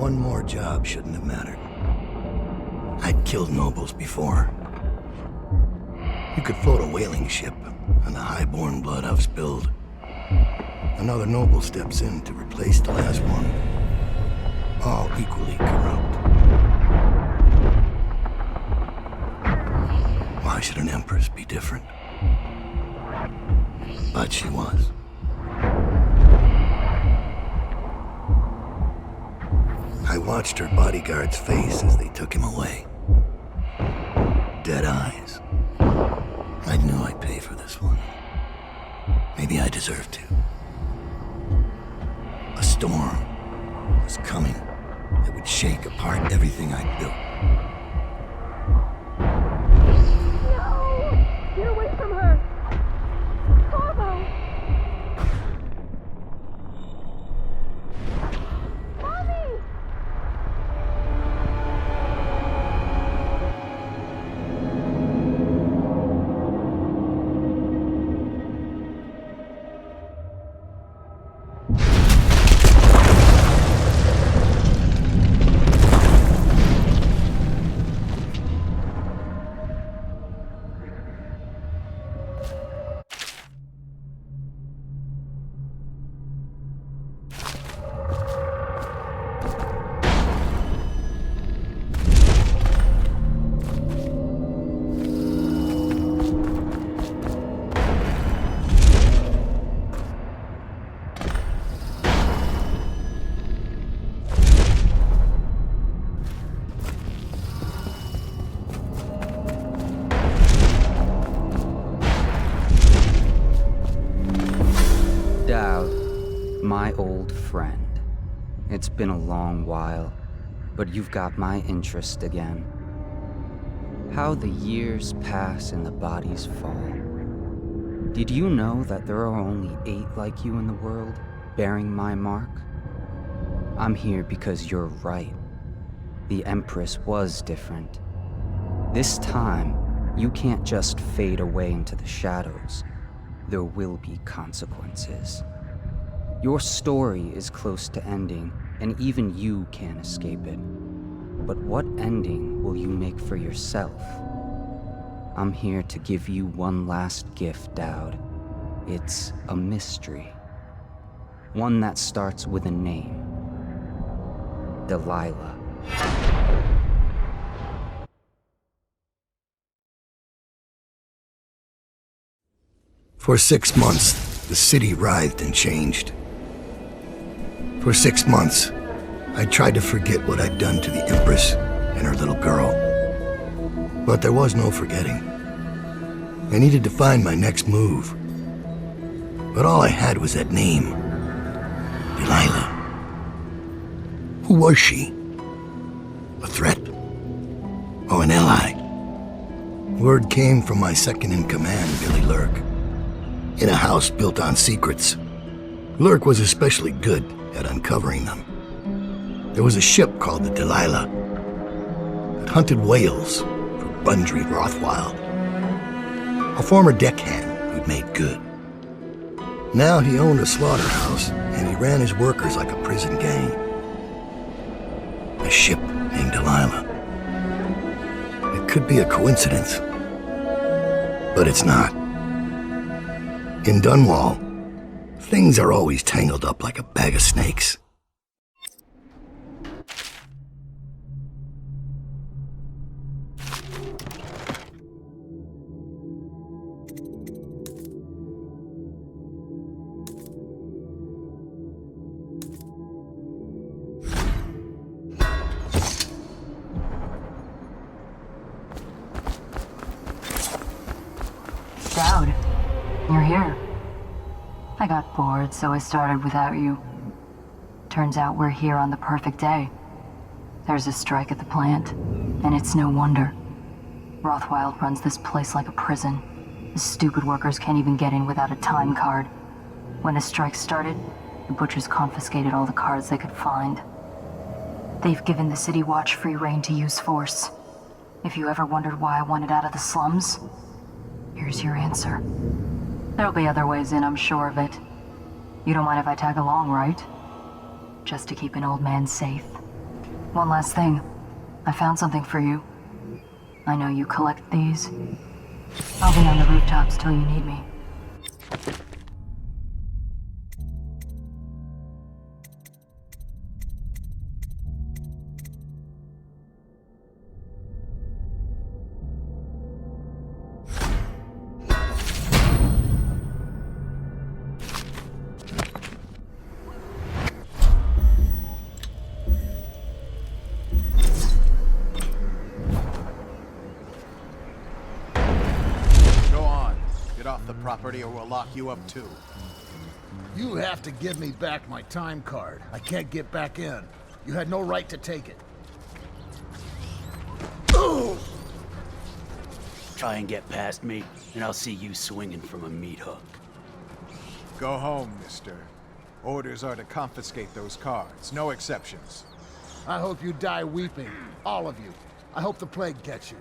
one more job shouldn't have mattered. I'd killed nobles before. You could float a whaling ship, and the high-born blood I've spilled. Another noble steps in to replace the last one. All equally corrupt. Why should an empress be different? But she was. I watched her bodyguard's face as they took him away. Dead eyes. I knew I'd pay for this one. Maybe I deserved to. A storm was coming that would shake apart everything I'd built. No! Get away from her! Pablo! Mommy! DAUD, my old friend. It's been a long while, but you've got my interest again. How the years pass and the bodies fall. Did you know that there are only 8 like you in the world, bearing my mark? I'm here because you're right. The Empress was different. This time, you can't just fade away into the shadows. There will be consequences. Your story is close to ending, and even you can't escape it. But what ending will you make for yourself? I'm here to give you one last gift, DAUD. It's a mystery. One that starts with a name. Delilah. For 6 months, the city writhed and changed. For 6 months, I tried to forget what I'd done to the Empress and her little girl. But there was no forgetting. I needed to find my next move. But all I had was that name. Delilah. Who was she? A threat? Or an ally? Word came from my second-in-command, Billy Lurk. In a house built on secrets, Lurk was especially good at uncovering them. There was a ship called the Delilah that hunted whales for Bundry Rothwild, a former deckhand who'd made good. Now he owned a slaughterhouse, and he ran his workers like a prison gang. A ship named Delilah. It could be a coincidence, but it's not. In Dunwall, things are always tangled up like a bag of snakes. DAUD, you're here. I got bored, so I started without you. Turns out we're here on the perfect day. There's a strike at the plant, and it's no wonder. Rothwild runs this place like a prison. The stupid workers can't even get in without a time card. When the strike started, the butchers confiscated all the cards they could find. They've given the City Watch free rein to use force. If you ever wondered why I wanted out of the slums, here's your answer. There'll be other ways in, I'm sure of it. You don't mind if I tag along, right? Just to keep an old man safe. One last thing. I found something for you. I know you collect these. I'll be on the rooftops till you need me. The property or we'll lock you up too. You have to give me back my time card. I can't get back in. You had no right to take it. Try and get past me, and I'll see you swinging from a meat hook. Go home, mister. Orders are to confiscate those cards. No exceptions. I hope you die weeping. All of you. I hope the plague gets you.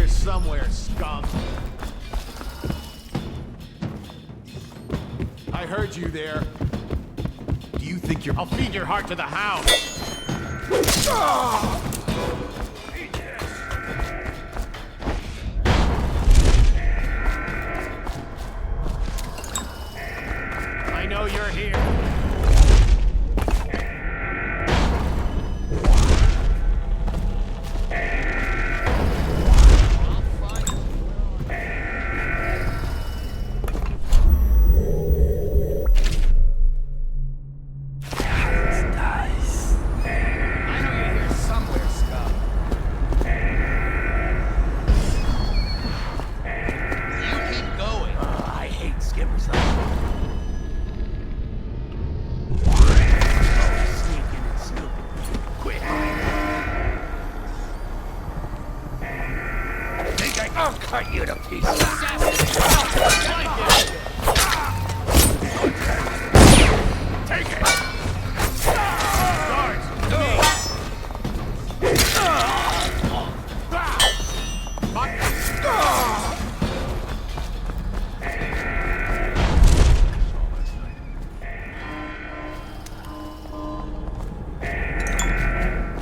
Somewhere, skunk. I heard you there. Do you think you're... I'll feed your heart to the hound. I know you're here. I'll cut you to pieces. Take it! Guards,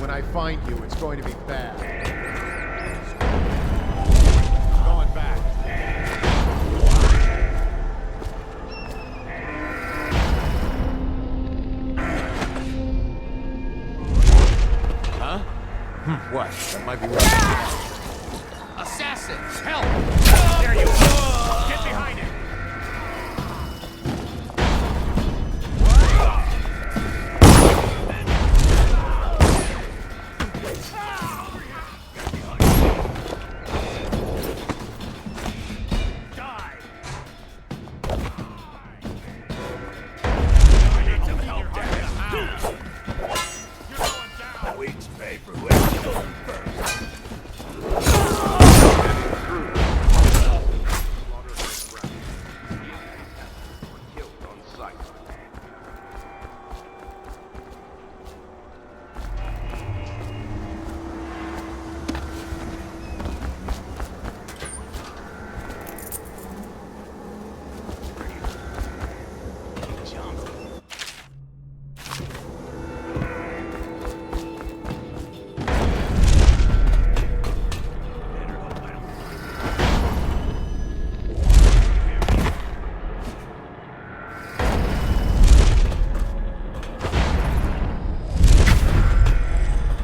when I find you, it's going to be bad. What? That might be right. Assassins! Help! There you go! Get behind it! Die! I need some help down here. You're going down! We each pay for whoever.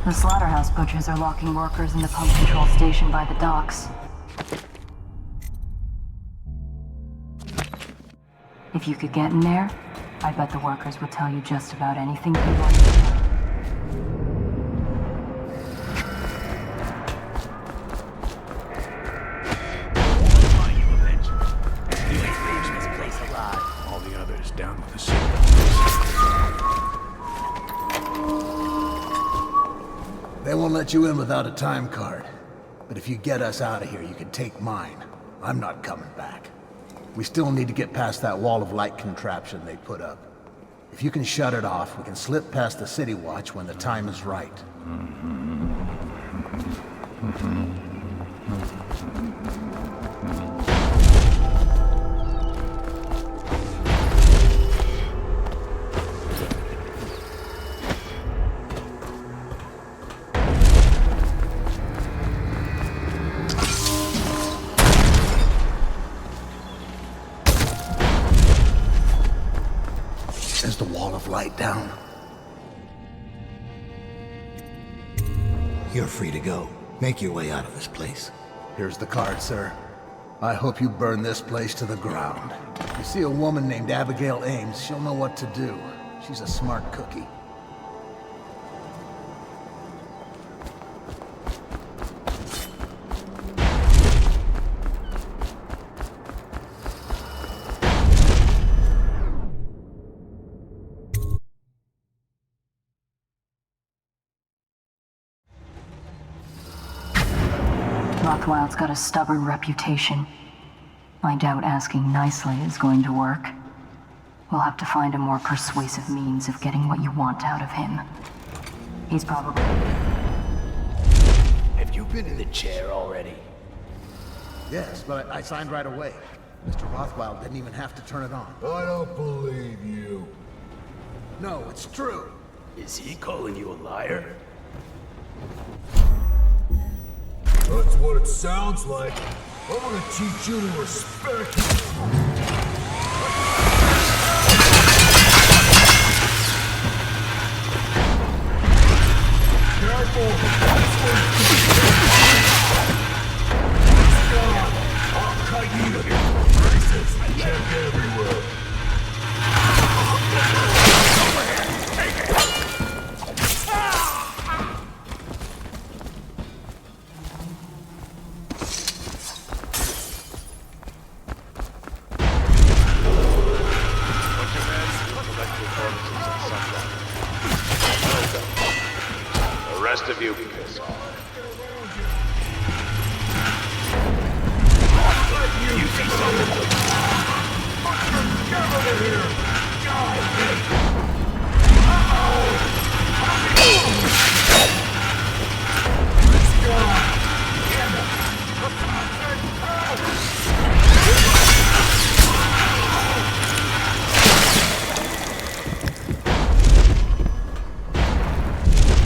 The slaughterhouse butchers are locking workers in the pump control station by the docks. If you could get in there, I bet the workers would tell you just about anything you want to know. the city. They won't let you in without a time card. But if you get us out of here, you can take mine. I'm not coming back. We still need to get past that wall of light contraption they put up. If you can shut it off, we can slip past the City Watch when the time is right. Is the wall of light down? You're free to go. Make your way out of this place. Here's the card, sir. I hope you burn this place to the ground. If you see a woman named Abigail Ames, she'll know what to do. She's a smart cookie. Rothwild's got a stubborn reputation. I doubt asking nicely is going to work. We'll have to find a more persuasive means of getting what you want out of him. He's probably... Have you been in the chair already? Yes, but I signed right away. Mr. Rothwild didn't even have to turn it on. I don't believe you. No, it's true. Is he calling you a liar? That's what it sounds like. I'm gonna teach you to respect me. Careful! I'll cut you to braces. Check everywhere. The rest of you can piss off. You see something? Get over here!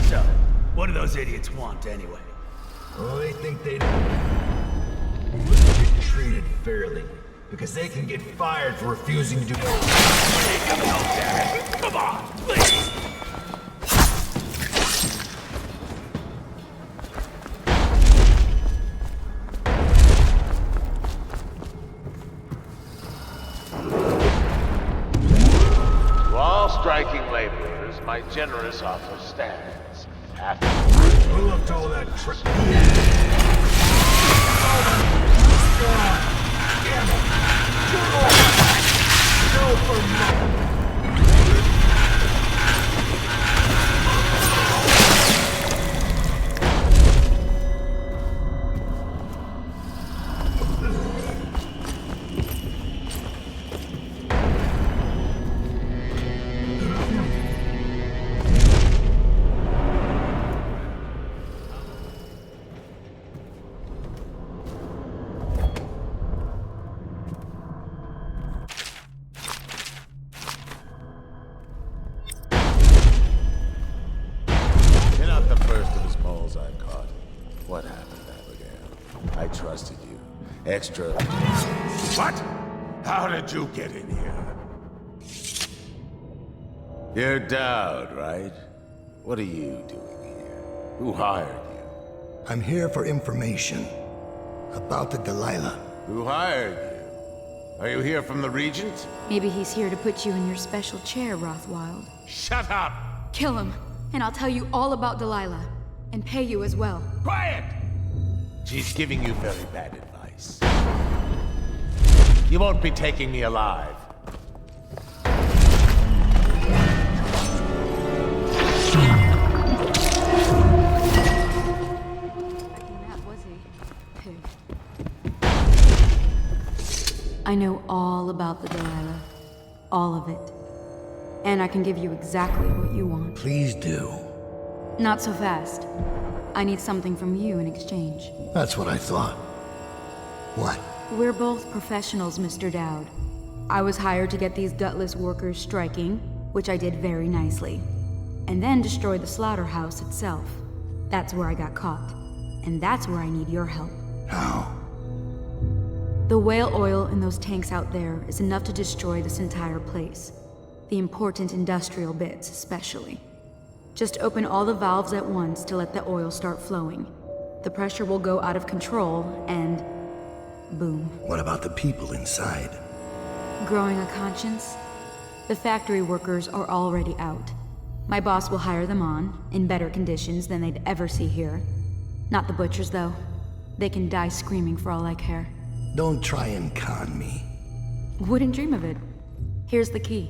So, what do those idiots want anyway? Well, they think they get treated fairly, because they can get fired for refusing to do Come on, please! To all striking laborers, my generous offer stands. Who looked all that trick? You're not the first of his moles I've caught. What happened, Abigail? I trusted you. Extra. What? How did you get in here? You're Dowd, right? What are you doing here? Who hired you? I'm here for information about the Delilah. Who hired you? Are you here from the Regent? Maybe he's here to put you in your special chair, Rothwild. Shut up! Kill him, and I'll tell you all about Delilah. And pay you as well. Quiet! She's giving you very bad advice. You won't be taking me alive. know all about the Delilah. All of it. And I can give you exactly what you want. Please do. Not so fast. I need something from you in exchange. That's what I thought. What? We're both professionals, Mr. Dowd. I was hired to get these gutless workers striking, which I did very nicely. And then destroy the slaughterhouse itself. That's where I got caught. And that's where I need your help. How? The whale oil in those tanks out there is enough to destroy this entire place. The important industrial bits, especially. Just open all the valves at once to let the oil start flowing. The pressure will go out of control, and boom. What about the people inside? Growing a conscience? The factory workers are already out. My boss will hire them on, in better conditions than they'd ever see here. Not the butchers, though. They can die screaming for all I care. Don't try and con me. Wouldn't dream of it. Here's the key.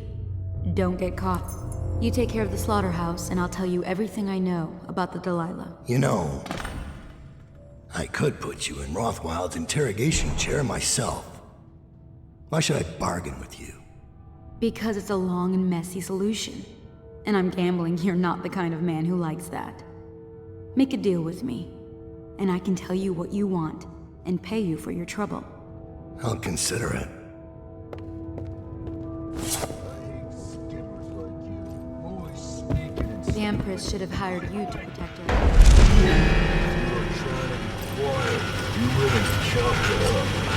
Don't get caught. You take care of the slaughterhouse, and I'll tell you everything I know about the Delilah. You know, I could put you in Rothwild's interrogation chair myself. Why should I bargain with you? Because it's a long and messy solution. And I'm gambling you're not the kind of man who likes that. Make a deal with me, and I can tell you what you want, and pay you for your trouble. I'll consider it. The Empress should have hired you to protect her. Quiet. You really chopped it up.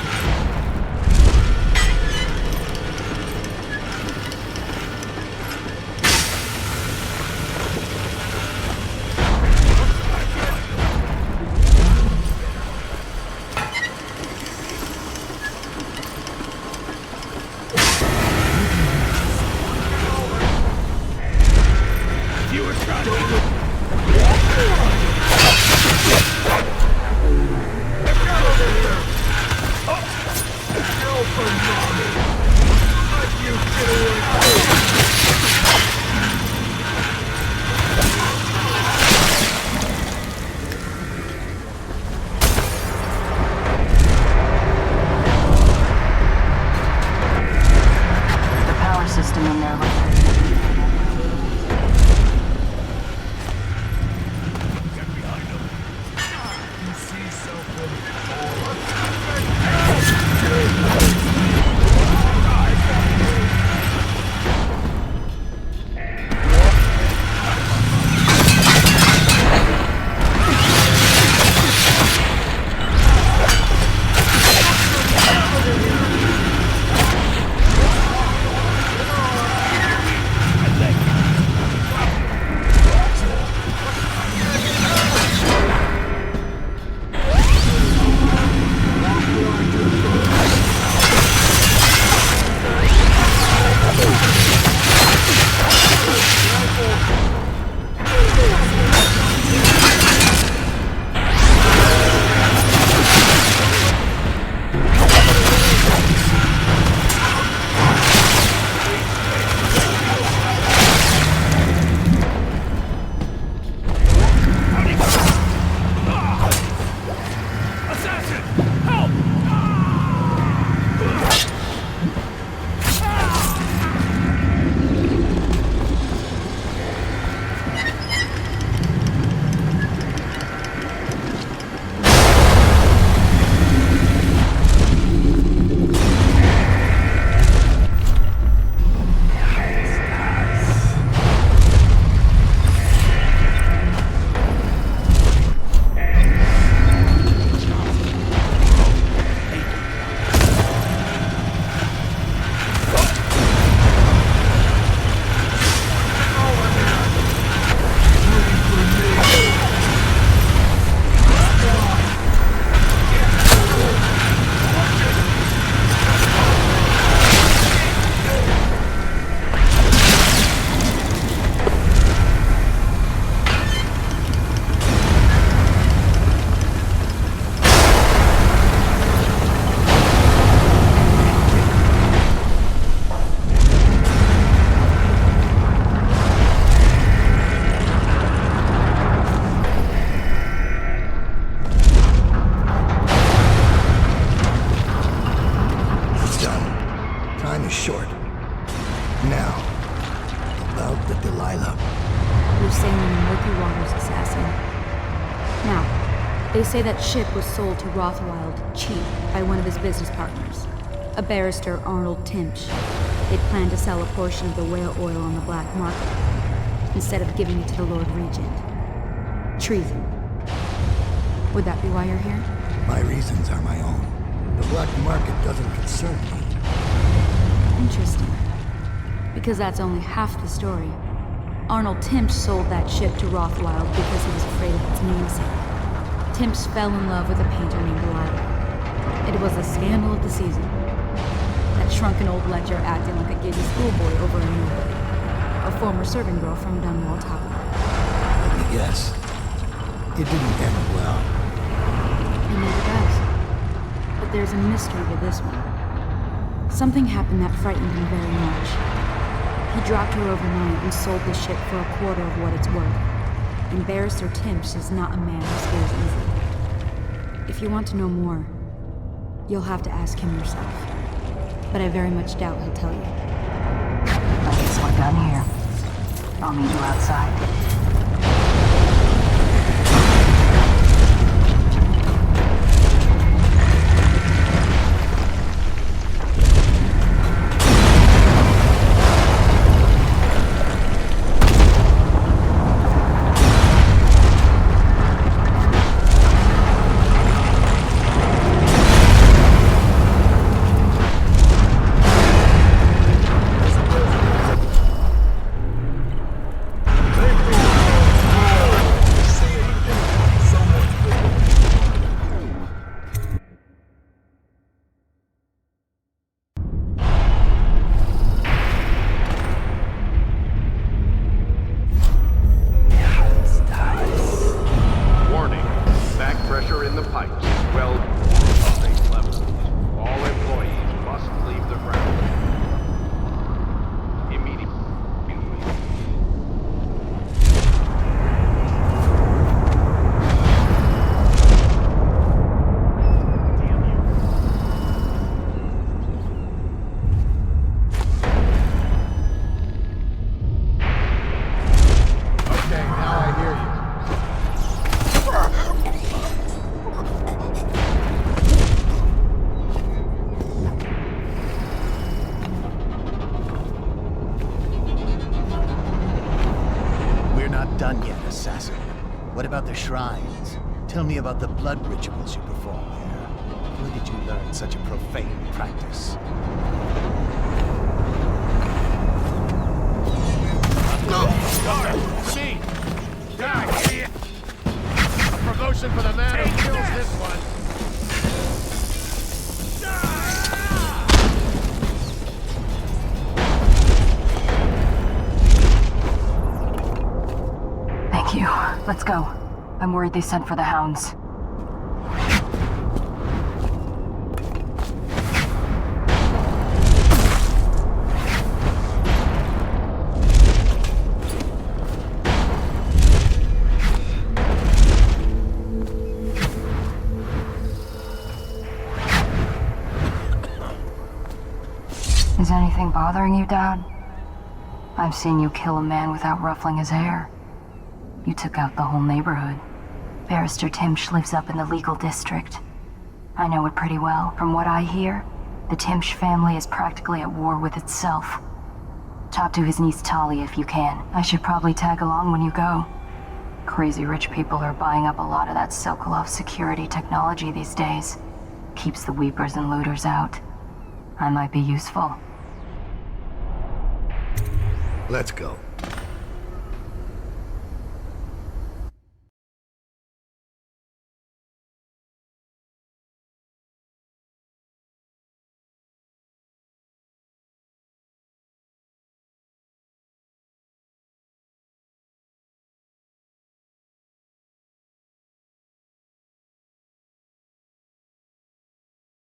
Delilah. Who's sailing in Murky Waters assassin. Now, they say that ship was sold to Rothwild cheap by one of his business partners, a barrister Arnold Timsh. They'd planned to sell a portion of the whale oil on the black market, instead of giving it to the Lord Regent. Treason. Would that be why you're here? My reasons are my own. The black market doesn't concern me. Interesting. Because that's only half the story. Arnold Timsh sold that ship to Rothwild because he was afraid of its namesake. Timsh fell in love with a painter named Delilah. It was the scandal of the season. That shrunken old ledger acting like a giddy schoolboy over a nobody. A former servant girl from Dunwall Tower. Let me guess. It didn't end well. It never does. But there's a mystery to this one. Something happened that frightened him very much. He dropped her overnight and sold the ship for a quarter of what it's worth. And Barrister Timsh is not a man who scares easily. If you want to know more, you'll have to ask him yourself. But I very much doubt he'll tell you. I guess we're done here. I'll meet you outside. Done yet, assassin. What about the shrines? Tell me about the blood rituals you perform there. Where did you learn such a profane practice? See! Die, idiot! A promotion for the man who kills this one! Thank you. Let's go. I'm worried they sent for the hounds. Is anything bothering you, Dad? I've seen you kill a man without ruffling his hair. You took out the whole neighborhood. Barrister Timsh lives up in the legal district. I know it pretty well. From what I hear, the Timsh family is practically at war with itself. Talk to his niece Talia if you can. I should probably tag along when you go. Crazy rich people are buying up a lot of that Sokolov security technology these days. Keeps the weepers and looters out. I might be useful. Let's go.